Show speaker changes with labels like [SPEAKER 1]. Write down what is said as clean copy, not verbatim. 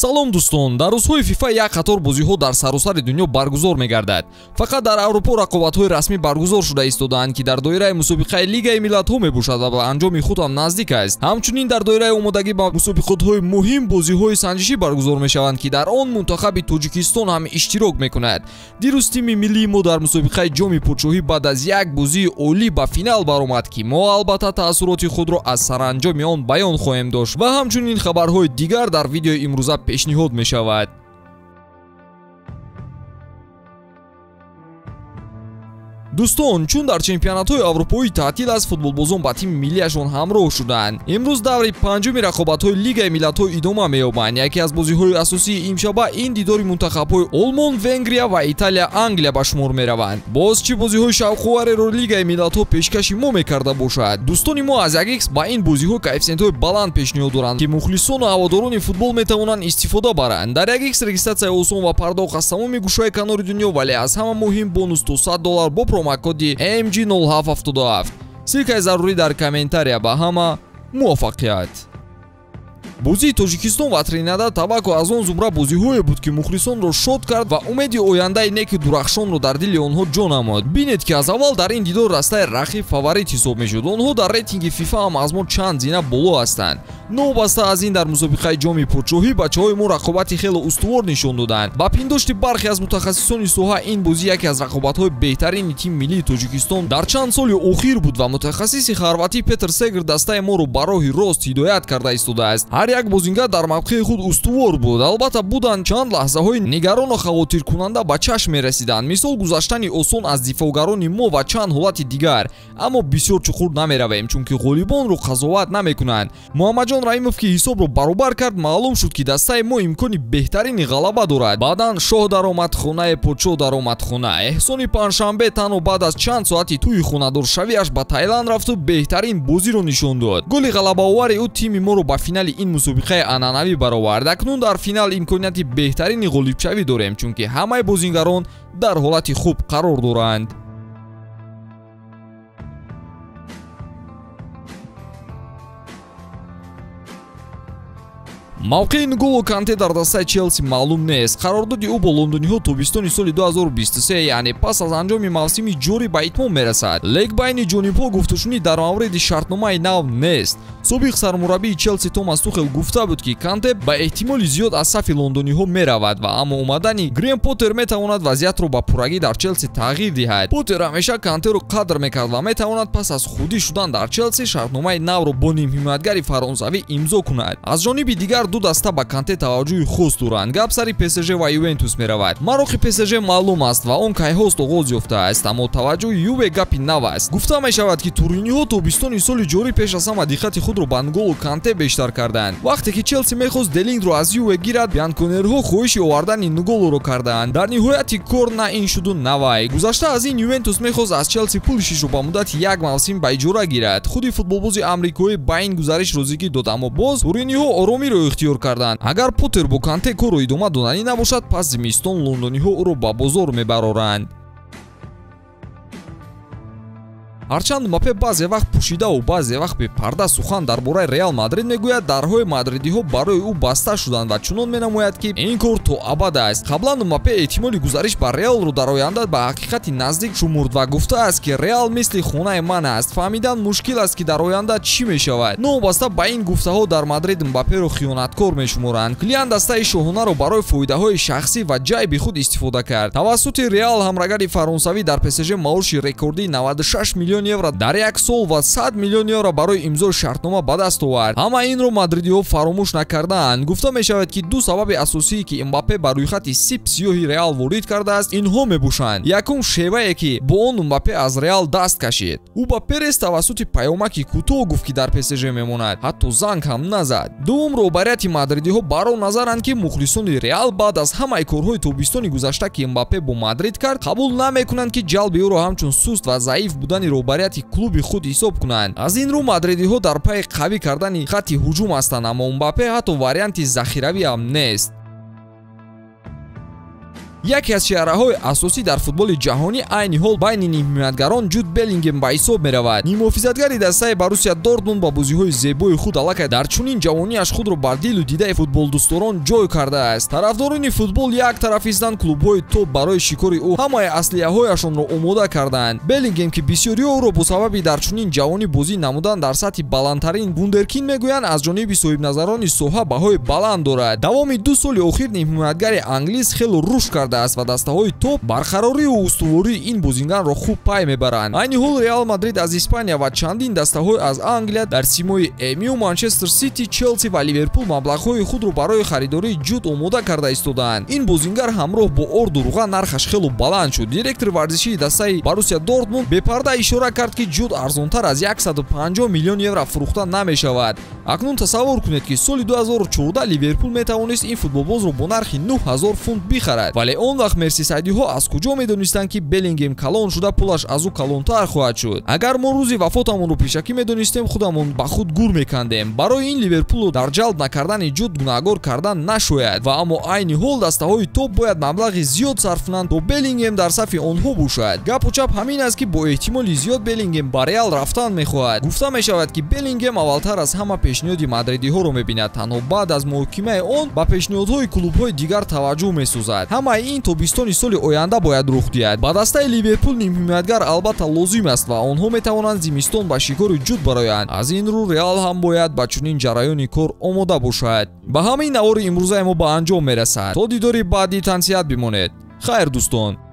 [SPEAKER 1] салом дӯстон, дар рӯзҳои фифа як қатор бозиҳо дар саросари дунё баргузор мегардад. Фақат дар Аврупо рақобатҳои расмӣ баргузор шуда истодаанд, ки дар доираи мусобиқаи Лигаи миллатҳо мебошад ва ба анҷоми худ ҳам наздик аст. Ҳамчунин дар доираи омодагӣ ба мусобиқотҳои муҳим бозиҳои санҷишӣ баргузор мешаванд, ки дар он мунтахаби Тоҷикистон ҳам иштирок мекунад. Дирӯз тими миллии мо дар мусобиқаи ҷоми подшоҳӣ баъд аз як бозии олӣ ба финал баромад, ки мо албатта таъссуроти худро аз саранҷоми он баён хоҳем дошт ва ҳамчунин хабарҳои дигар дар видеои имрӯза пешниҳод мешавад. дӯстон, чун дар чемпионатҳои аврупоӣ таътил аз футболбозон ба тими миллияшон ҳамроҳ шуданд. имрӯз даври панҷуми рақобатҳои Лигаи миллатҳо идома меёбанд. яке аз бозиҳои асосии имшаба ин дидори мунтахабҳои Олмон, Венгрия ва Италия, Англия ба шумор мераванд. боз чӣ бозиҳои шавқовареро Лигаи миллатҳо пешкаши мо мекарда бошад? дӯстони мо аз Ягикс ба ин бозиҳо коэффициентҳои баланд пешниҳод доранд, ки мухлисону ҳаводорони футбол метавонанд истифода баранд. дар Ягикс регистратсия осон ва пардохт аз тамоми гӯшаҳои канори дунё, вале аз ҳама муҳим бонус то $100 бо промокоди AMG0777. силкаи зарури дар комментария. ба ҳама муваффақият. бозии Тоҷикистон ва Тринидад Тобаго аз он зумра бозиҳое буд, ки мухлисонро шод кард ва умеди ояндаи неки дурахшонро дар дили онҳо ҷо намуд. бинед, ки аз аввал дар ин дидор растаи рақиб фаворит ҳисоб мешуд. онҳо дар рейтинги фифа ҳам аз мо чанд зина боло ҳастанд. новаста аз ин дар мусобиқаи ҷоми подшоҳӣ бачаҳои мо рақобати хеле устувор нишон доданд. ба пиндошти бархе аз мутахассисони соҳа, ин бозӣ яке аз рақобатҳои беҳтарини тими миллии Тоҷикистон дар чанд соли охир буд ва мутахассиси хорватӣ Петр Сегр дастаи моро ба роҳи рост ҳидоят карда истодааст. ҳар як бозинга дар мавқеи худ устувор буд. албатта буданд чанд лаҳзаҳои нигарону хавотиркунанда ба чашм мерасиданд. мисол гузаштани осон аз дифоъгарони мо ва чанд ҳолати дигар. аммо бисёр чуқур намеравем, чунки ғолибонро қазоват намкунанд. Муҳаммадҷон Раимов ки ҳисобро баробар кард, маълум шуд, ки дастаи мо имкони беҳтарини ғалаба дорад. баъдан шоҳ даромад хонаи подшоҳ даромад хона. эҳсони панҷшанбе танҳо баъд аз чанд соати тӯи хонадоршавиаш ба Таиланд рафту беҳтарин бозиро нишон дод. голи ғалабаовари ӯ тими моро ба финали ин мусобиқаи анъанавӣ баровард. акнун дар финал имконияти беҳтарини ғолибшавӣ дорем, чунки ҳамаи бозингарон дар ҳолати хуб қарор доранд. мавқеи Нголо Канте дар дастаи Челси маълум нест. қарордоди ӯ бо лондониҳо тобистони соли 2023, яъне пас аз анҷоми мавсими ҷорӣ ба итмом мерасад. лег байни ҷонибҳо гуфтушунӣ дар мавриди шартномаи нав нест. собиқ сармураббии Челси Томас Тухел гуфта буд, ки Канте ба эҳтимоли зиёд аз сафи лондониҳо меравад ва аммо омадани Грэм Поттер метавонад вазъиятро ба пуррагӣ дар Челси тағйир диҳад. Поттер ҳамеша Кантеро қадр мекард ва метавонад пас аз худӣ шудан дар Челси шартномаи навро бо нимҳимоятгари фаронсавӣ имзо кунад. аз ҷониби дигар ду даста ба Канте таваҷҷӯҳи хос доранд. гап сари ПСЖ ва Ювентус меравад. марохи ПСЖ маълум аст ва он кайҳост оғоз ёфтааст, аммо таваҷҷӯҳи Юве гапи нав аст. гуфта мешавад, ки туриниҳо тобистони соли ҷорӣ пеш аз ҳама диққати худро ба Нголо Канте бештар карданд. вақте ки Челси мехост Делингро аз Юве гирад, бионкунерҳо хоҳиши овардани Нголоро кардаанд. дар ниҳояти кор на ин шуду на вай. гузашта аз ин Ювентус мехост аз Челси пули шишро ба муддати як мавсим ба иҷора гирад. худи футболбози амрикоӣ ба ин гузариш розигӣ дод, аммо боз туриниҳо оромиро ихтиёр карданд. агар Поттер бо Канте корро идома доданӣ набошад, пас зимистон лондониҳо ӯро ба бозор мебароранд. ҳарчанд Мбаппе баъзе вақт пӯшидаву баъзе вақт бепарда сухан дар бораи Реал Мадрид мегӯяд, дарҳои мадридиҳо барои ӯ баста шуданд ва чунон менамояд, ки ин кор то абад аст. қаблан Мбаппе эҳтимоли гузариш ба Реалро дар оянда ба ҳақиқати наздик шумурд ва гуфтааст, ки Реал мисли хонаи ман аст. фаҳмидан мушкил аст, ки дар оянда чӣ мешавад. новобаста ба ин гуфтаҳо дар Мадрид Мбапперо хиёнаткор мешуморанд. Килиан дастаи шоҳонаро барои фоидаҳои шахсӣ ва ҷайби худ истифода кард. тавассути Реал ҳамрагари фаронсавӣ дар ПСЖ маоши рекордии 96 миллион евро дар як сол ва 100 миллион евро барои имзои шартнома ба даст овард. ҳама инро мадридиҳо фаромӯш накардаанд. гуфта мешавад, ки ду сабаби асосие, ки Мбаппе ба рӯйхати сип сиёҳи Реал ворид кардааст, инҳо мебошанд. якум шевае, ки бо он Мбаппе аз Реал даст кашид. ӯ ба Перес тавассути паёмаки кӯтоҳ гуфт, ки дар ПСЖ мемонад. ҳатто занг ҳам назад. дуввум роҳбарияти мадридиҳо бар он назаранд, ки мухлисони Реал баъд аз ҳамаи корҳои тобистони гузашта, ки Мбаппе бо Мадрид кард, қабул намекунанд, ки ҷалби ӯро ҳамчун суст ва заиф будани роҳбарияти клуби худ ҳисоб кунанд. аз ин рӯ мадридиҳо дар пайи қавӣ кардани хатти ҳуҷум ҳастанд, аммо Мбаппе ҳатто варианти захиравӣ ҳам нест. яке аз чеҳраҳои асосӣ дар футболи ҷаҳонӣ айни ҳол байни нимҳиматгарон Ҷуд Беллингем ба ҳисоб меравад. Нимуҳофизатгари дастаи Боруссия Дортмунд ба бозиҳои зебои худ аллакай дар чунин ҷавониаш худро бар дилу дидаи футболдӯсторон ҷой кардааст. Тарафдорони футбол як тарафистан клубҳои топ барои шикори ӯ ҳамаи аслиҳаҳояшонро омода карданд. Беллингем ки бисёриҳо ӯро бо сабаби дар чунин ҷавонӣ бозӣ намудан дар сатҳи баландтарин вундеркинд мегӯянд, аз ҷониби соҳибназарони соҳа баҳои баланд дорад. Давоми 2 соли охир нимҳиматгари англис хело рушд кардааст ва дастаҳои топ барқарорию устувории ин бозингарро хуб пай мебаранд. Айни ҳол Реал Мадрид аз Испания ва чандин дастаҳои аз Англия дар симои МЮ, Манчестер Сити, Челси ва Ливерпул маблағҳои худро барои харидории Ҷуд омода карда истодаанд. Ин бозингар ҳамроҳ бо орду руға нархаш хело баланд шуд. Директори варзишии дастаи Боруссия Дортмунд бепарда ишора кард ки Ҷуд арзонтар аз 150 миллион евро фурӯхта намешавад. Акнун тасаввур кунед ки соли 2014 Ливерпул метавонист ин футболбозро бо нархи 9000 фунт бихарад. Вале он вақт мерсисайдиҳо аз куҷо медонистанд ки Беллингем калон шуда пулаш аз ӯ калонтар хоҳад шуд? Агар мо рӯзи вафотамонро пешакӣ медонистем, худамон ба худ гур мекандем. Барои ин Ливерпулро дар ҷалб накардани Ҷуд гунаҳгор кардан нашояд ва аммо айни ҳол дастаҳои топ бояд маблағи зиёд сарф кунанд то Беллингем дар сафи онҳо бошад. Гапу чап ҳамин аст ки бо эҳтимоли зиёд Беллингем ба Реал рафтан мехоҳад. Гуфта мешавад ки Беллингем аввалтар аз ҳама пешниҳоди мадридиҳоро мебинад, танҳо баъд аз муҳокимаи он ба пешниҳодҳои клубҳои дигар таваҷҷӯҳ месозад. Ҳамаи ин тобистони соли оянда бояд рух диҳад. Ба дастаи Ливерпул нимҳиматгар албатта лозим аст ва онҳо метавонанд зимистон ба шикори Ҷуд бароянд. Аз ин рӯ Реал ҳам бояд ба чунин ҷараёни кор омода бошад. Ба ҳамин навори имрӯзаи мо ба анҷом мерасад. То дидори баъди тансият бимонед. Хайр дӯстон.